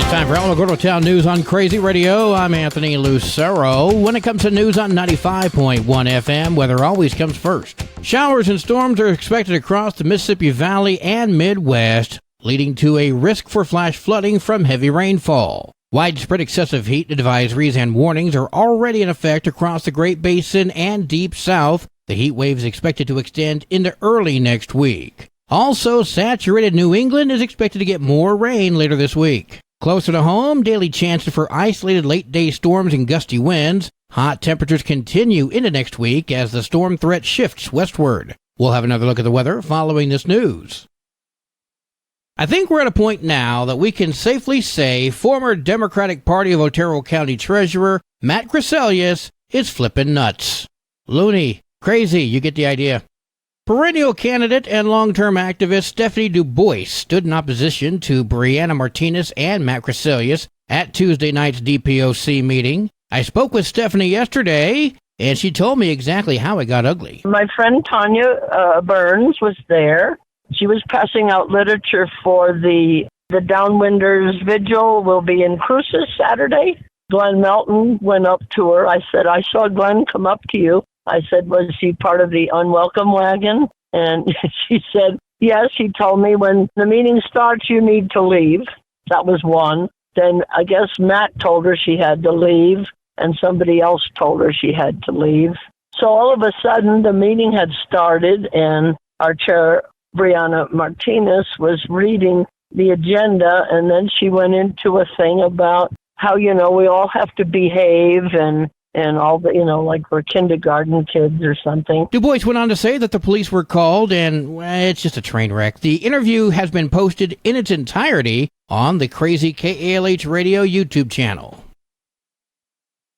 Time for Alamogordo Town News on Crazy Radio. I'm Anthony Lucero. When it comes to news on 95.1 FM, weather always comes first. Showers and storms are expected across the Mississippi Valley and Midwest, leading to a risk for flash flooding from heavy rainfall. Widespread excessive heat advisories and warnings are already in effect across the Great Basin and Deep South. The heat wave is expected to extend into early next week. Also, saturated New England is expected to get more rain later this week. Closer to home, daily chances for isolated late-day storms and gusty winds. Hot temperatures continue into next week as the storm threat shifts westward. We'll have another look at the weather following this news. I think we're at a point now that we can safely say former Democratic Party of Otero County Treasurer Matt Crescelius is flippin' nuts. Loony, crazy, you get the idea. Perennial candidate and long-term activist Stephanie Du Bois stood in opposition to Brianna Martinez and Matt Crescelius at Tuesday night's DPOC meeting. I spoke with Stephanie yesterday, and she told me exactly how it got ugly. My friend Tanya Burns was there. She was passing out literature for the Downwinders Vigil will be in Cruces Saturday. Glenn Melton went up to her. I said, I saw Glenn come up to you. I said, was he part of the unwelcome wagon? And she said, yes. He told me when the meeting starts, you need to leave. That was one. Then I guess Matt told her she had to leave, and somebody else told her she had to leave. So all of a sudden, the meeting had started, and our chair, Brianna Martinez, was reading the agenda, and then she went into a thing about how, we all have to behave and all the, like we're kindergarten kids or something. Du Bois went on to say that the police were called and it's just a train wreck. The interview has been posted in its entirety on the Crazy KALH Radio YouTube channel.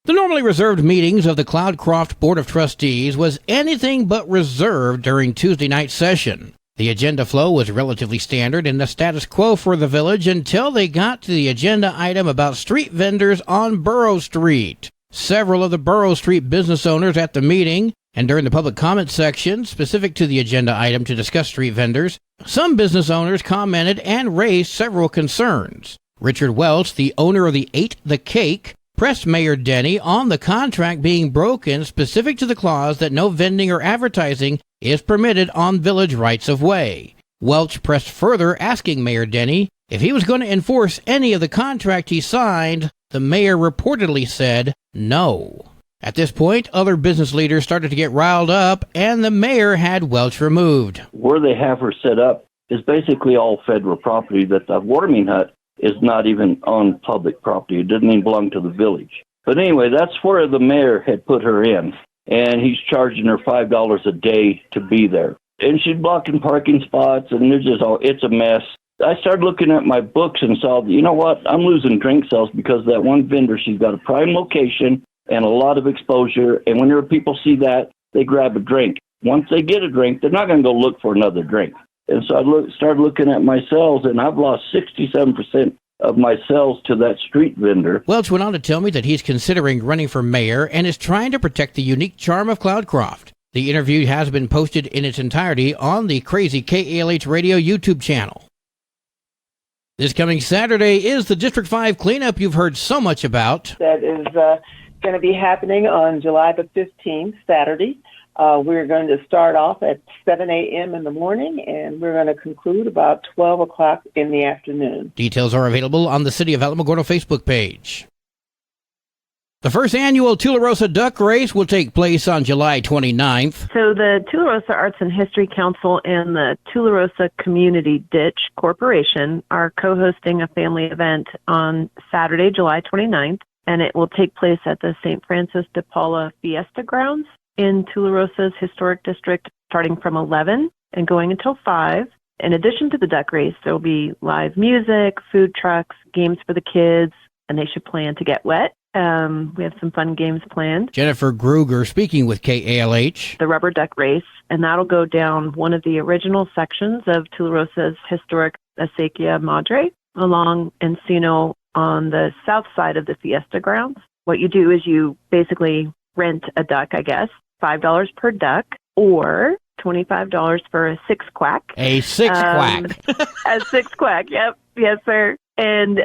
The normally reserved meetings of the Cloudcroft Board of Trustees was anything but reserved during Tuesday night's session. The agenda flow was relatively standard in the status quo for the village until they got to the agenda item about street vendors on Burrow Street. Several of the Burrow Street business owners at the meeting, and during the public comment section specific to the agenda item to discuss street vendors, some business owners commented and raised several concerns. Richard Welch, the owner of the Ate the Cake, pressed Mayor Denny on the contract being broken specific to the clause that no vending or advertising is permitted on village rights-of-way. Welch pressed further, asking Mayor Denny if he was going to enforce any of the contract he signed. The mayor reportedly said no. At this point, other business leaders started to get riled up, and the mayor had Welch removed. Where they have her set up is basically all federal property. That the Watermean Hut is not even on public property. It doesn't even belong to the village. But anyway, that's where the mayor had put her in, and he's charging her $5 a day to be there. And she's blocking parking spots, and it's a mess. I started looking at my books and saw, you know what, I'm losing drink sales because that one vendor, she's got a prime location and a lot of exposure, and whenever people see that, they grab a drink. Once they get a drink, they're not going to go look for another drink. And so I started looking at my sales, and I've lost 67% of my sales to that street vendor. Welch went on to tell me that he's considering running for mayor and is trying to protect the unique charm of Cloudcroft. The interview has been posted in its entirety on the Crazy KALH Radio YouTube channel. This coming Saturday is the District 5 cleanup you've heard so much about. That is going to be happening on July the 15th, Saturday. We're going to start off at 7 a.m. in the morning, and we're going to conclude about 12 o'clock in the afternoon. Details are available on the City of Alamogordo Facebook page. The first annual Tularosa Duck Race will take place on July 29th. So the Tularosa Arts and History Council and the Tularosa Community Ditch Corporation are co-hosting a family event on Saturday, July 29th, and it will take place at the St. Francis de Paula Fiesta Grounds in Tularosa's historic district, starting from 11 and going until 5. In addition to the duck race, there will be live music, food trucks, games for the kids, and they should plan to get wet. We have some fun games planned. Jennifer Gruger speaking with KALH. The rubber duck race, and that'll go down one of the original sections of Tularosa's historic Acequia Madre along Encino on the south side of the Fiesta grounds. What you do is you basically rent a duck, I guess, $5 per duck, or $25 for a six quack. A six quack. A six quack, yep. Yes, sir. And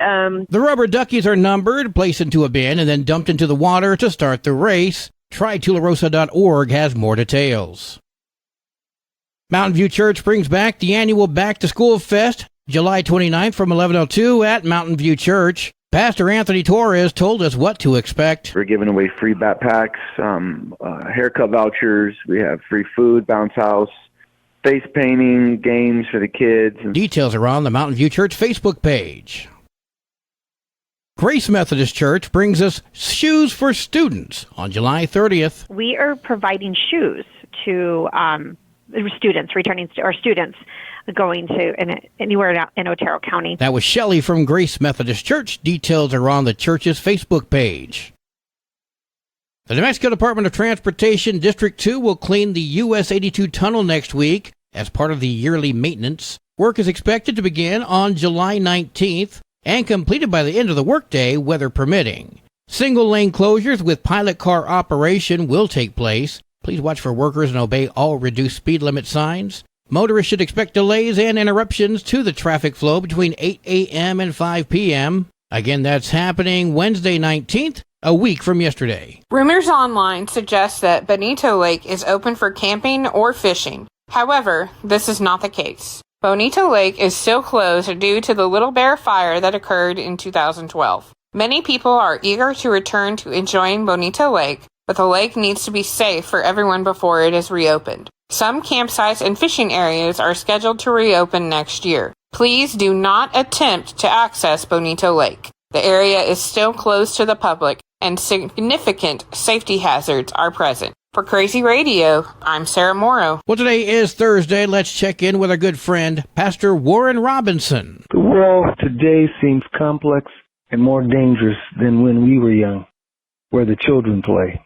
The rubber duckies are numbered, placed into a bin, and then dumped into the water to start the race. TryTularosa.org has more details. Mountain View Church brings back the annual Back to School Fest, July 29th from 11:02 at Mountain View Church. Pastor Anthony Torres told us what to expect. We're giving away free backpacks, haircut vouchers. We have free food, bounce house, face painting, games for the kids. Details are on the Mountain View Church Facebook page. Grace Methodist Church brings us Shoes for Students on July 30th. We are providing shoes to students, returning or students going to anywhere in Otero County. That was Shelley from Grace Methodist Church. Details are on the church's Facebook page. The New Mexico Department of Transportation District 2 will clean the US 82 tunnel next week as part of the yearly maintenance. Work is expected to begin on July 19th and completed by the end of the workday, weather permitting. Single-lane closures with pilot car operation will take place. Please watch for workers and obey all reduced speed limit signs. Motorists should expect delays and interruptions to the traffic flow between 8 a.m. and 5 p.m. Again, that's happening Wednesday 19th, a week from yesterday. Rumors online suggest that Bonito Lake is open for camping or fishing. However, this is not the case. Bonito Lake is still closed due to the Little Bear fire that occurred in 2012. Many people are eager to return to enjoying Bonito Lake, but the lake needs to be safe for everyone before it is reopened. Some campsites and fishing areas are scheduled to reopen next year. Please do not attempt to access Bonito Lake. The area is still closed to the public, and significant safety hazards are present. For Crazy Radio, I'm Sarah Morrow. Well, today is Thursday. Let's check in with our good friend, Pastor Warren Robinson. The world today seems complex and more dangerous than when we were young, where the children play.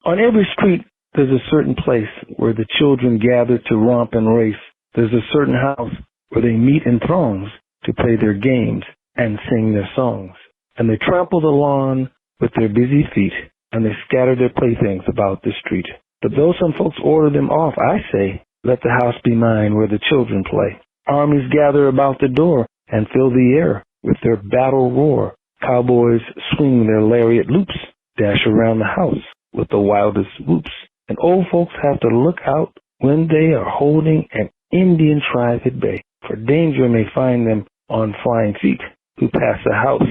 On every street, there's a certain place where the children gather to romp and race. There's a certain house where they meet in throngs to play their games and sing their songs. And they trample the lawn with their busy feet, and they scatter their playthings about the street. But though some folks order them off, I say, let the house be mine where the children play. Armies gather about the door and fill the air with their battle roar. Cowboys swing their lariat loops, dash around the house with the wildest whoops. And old folks have to look out when they are holding an Indian tribe at bay, for danger may find them on flying feet who pass the house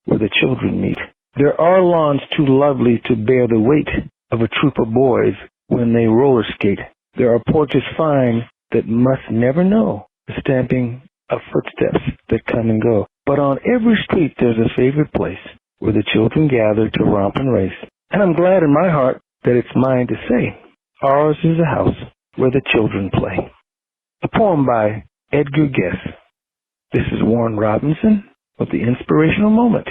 where the children meet. There are lawns too lovely to bear the weight of a troop of boys when they roller skate. There are porches fine that must never know the stamping of footsteps that come and go. But on every street there's a favorite place where the children gather to romp and race. And I'm glad in my heart that it's mine to say, ours is a house where the children play. A poem by Edgar Guess. This is Warren Robinson with the Inspirational Moment.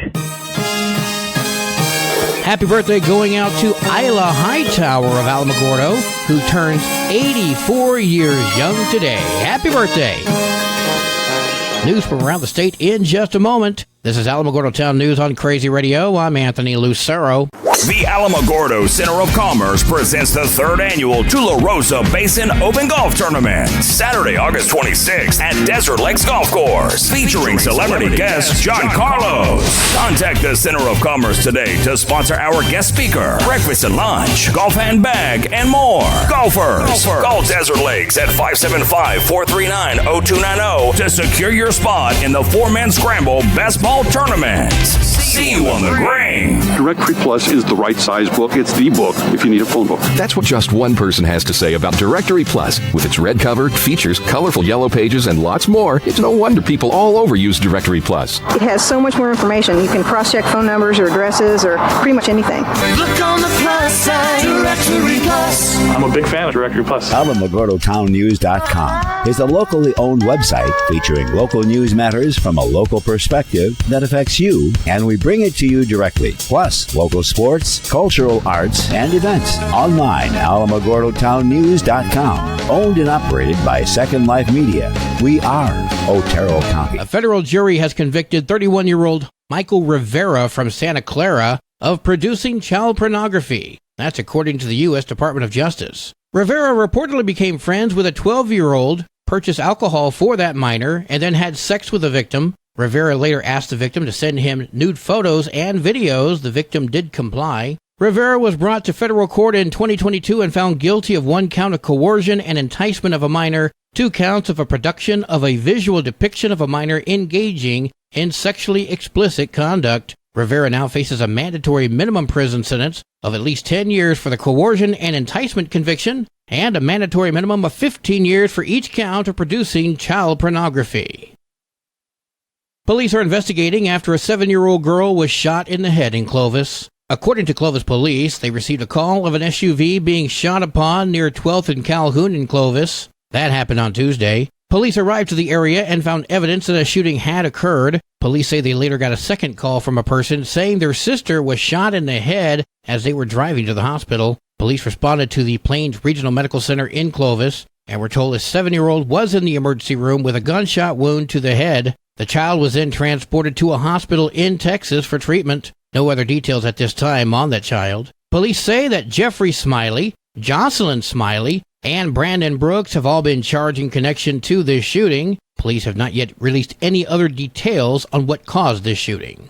Happy birthday going out to Isla Hightower of Alamogordo, who turns 84 years young today. Happy birthday. News from around the state in just a moment. This is Alamogordo Town News on Crazy Radio. I'm Anthony Lucero. The Alamogordo Center of Commerce presents the 3rd annual Tularosa Basin Open Golf Tournament, Saturday, August 26th at Desert Lakes Golf Course, featuring celebrity guest John Carlos. Contact the Center of Commerce today to sponsor our guest speaker, breakfast and lunch, golf handbag, and more. Golfers, call Desert Lakes at 575-439-0290 to secure your spot in the 4-man scramble best ball tournament. See you on the green. Directory Plus is the right size book. It's the book if you need a phone book. That's what just one person has to say about Directory Plus. With its red cover, features, colorful yellow pages, and lots more, it's no wonder people all over use Directory Plus. It has so much more information. You can cross-check phone numbers or addresses or pretty much anything. Look on the plus side, Directory Plus. I'm a big fan of Directory Plus. AlamogordoTownNews.com is a locally owned website featuring local news matters from a local perspective that affects you, and we bring it to you directly. Plus, local sports, cultural arts, and events. Online, AlamogordoTownNews.com. Owned and operated by Second Life Media. We are Otero County. A federal jury has convicted 31-year-old Michael Rivera from Santa Clara of producing child pornography. That's according to the U.S. Department of Justice. Rivera reportedly became friends with a 12-year-old, purchased alcohol for that minor, and then had sex with the victim. Rivera later asked the victim to send him nude photos and videos. The victim did comply. Rivera was brought to federal court in 2022 and found guilty of 1 count of coercion and enticement of a minor, 2 counts of a production of a visual depiction of a minor engaging in sexually explicit conduct. Rivera now faces a mandatory minimum prison sentence of at least 10 years for the coercion and enticement conviction, and a mandatory minimum of 15 years for each count of producing child pornography. Police are investigating after a 7-year-old girl was shot in the head in Clovis. According to Clovis police, they received a call of an SUV being shot upon near 12th and Calhoun in Clovis. That happened on Tuesday. Police arrived to the area and found evidence that a shooting had occurred. Police say they later got a second call from a person saying their sister was shot in the head as they were driving to the hospital. Police responded to the Plains Regional Medical Center in Clovis and were told a 7-year-old was in the emergency room with a gunshot wound to the head. The child was then transported to a hospital in Texas for treatment. No other details at this time on that child. Police say that Jeffrey Smiley, Jocelyn Smiley, and Brandon Brooks have all been charged in connection to this shooting. Police have not yet released any other details on what caused this shooting.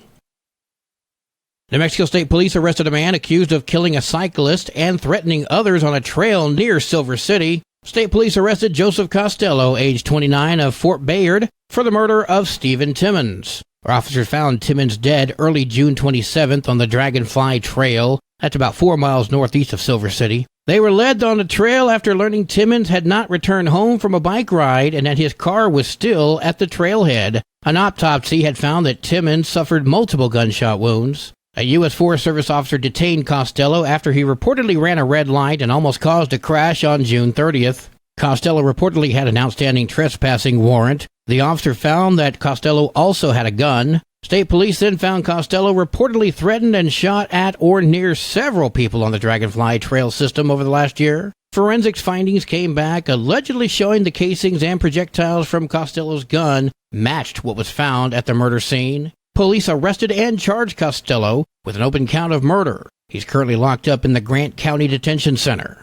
New Mexico State Police arrested a man accused of killing a cyclist and threatening others on a trail near Silver City. State Police arrested Joseph Costello, age 29, of Fort Bayard, for the murder of Stephen Timmons. Our officers found Timmons dead early June 27th on the Dragonfly Trail. That's about 4 miles northeast of Silver City. They were led on the trail after learning Timmons had not returned home from a bike ride and that his car was still at the trailhead. An autopsy had found that Timmons suffered multiple gunshot wounds. A U.S. Forest Service officer detained Costello after he reportedly ran a red light and almost caused a crash on June 30th. Costello reportedly had an outstanding trespassing warrant. The officer found that Costello also had a gun. State police then found Costello reportedly threatened and shot at or near several people on the Dragonfly Trail system over the last year. Forensics findings came back, allegedly showing the casings and projectiles from Costello's gun matched what was found at the murder scene. Police arrested and charged Costello with an open count of murder. He's currently locked up in the Grant County Detention Center.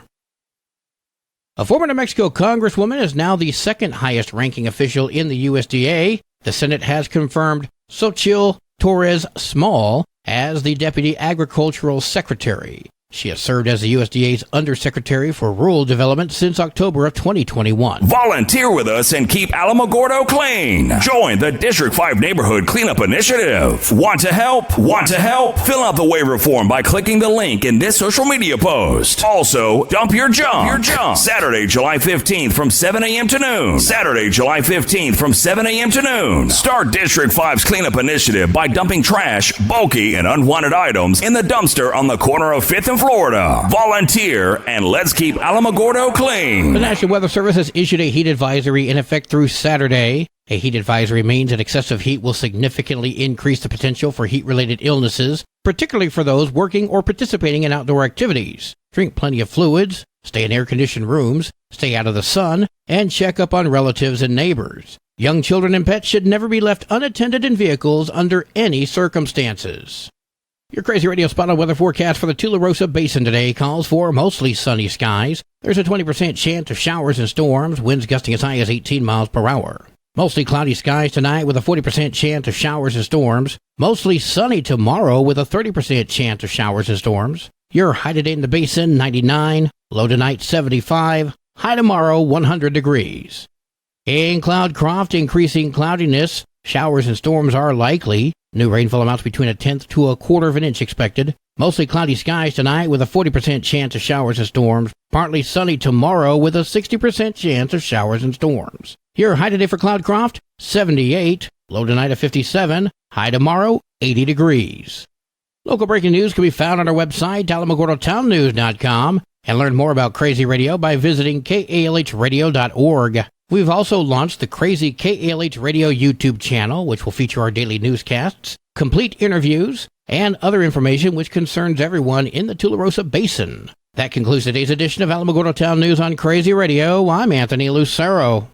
A former New Mexico congresswoman is now the second highest ranking official in the USDA. The Senate has confirmed Xochitl Torres Small as the Deputy Agricultural Secretary. She has served as the USDA's Undersecretary for Rural Development since October of 2021. Volunteer with us and keep Alamogordo clean. Join the District 5 Neighborhood Cleanup Initiative. Want to help? Want to help? Fill out the waiver form by clicking the link in this social media post. Also, dump your junk. Saturday, July 15th from 7 a.m. to noon. Saturday, July 15th from 7 a.m. to noon. Start District 5's cleanup initiative by dumping trash, bulky, and unwanted items in the dumpster on the corner of 5th and Florida. Volunteer and let's keep Alamogordo clean. The National Weather Service has issued a heat advisory in effect through Saturday. A heat advisory means that excessive heat will significantly increase the potential for heat-related illnesses, particularly for those working or participating in outdoor activities. Drink plenty of fluids, stay in air-conditioned rooms, stay out of the sun, and check up on relatives and neighbors. Young children and pets should never be left unattended in vehicles under any circumstances. Your Crazy Radio spot on weather forecast for the Tularosa Basin today calls for mostly sunny skies. There's a 20% chance of showers and storms, winds gusting as high as 18 miles per hour. Mostly cloudy skies tonight with a 40% chance of showers and storms. Mostly sunny tomorrow with a 30% chance of showers and storms. Your high today in the basin, 99. Low tonight, 75. High tomorrow, 100 degrees. In Cloudcroft, increasing cloudiness. Showers and storms are likely. New rainfall amounts between 1/10 to 1/4 inch expected. Mostly cloudy skies tonight with a 40% chance of showers and storms. Partly sunny tomorrow with a 60% chance of showers and storms. Your high today for Cloudcroft, 78. Low tonight at 57. High tomorrow, 80 degrees. Local breaking news can be found on our website, alamogordotownnews.com, and learn more about Crazy Radio by visiting kalhradio.org. We've also launched the Crazy KALH Radio YouTube channel, which will feature our daily newscasts, complete interviews, and other information which concerns everyone in the Tularosa Basin. That concludes today's edition of Alamogordo Town News on Crazy Radio. I'm Anthony Lucero.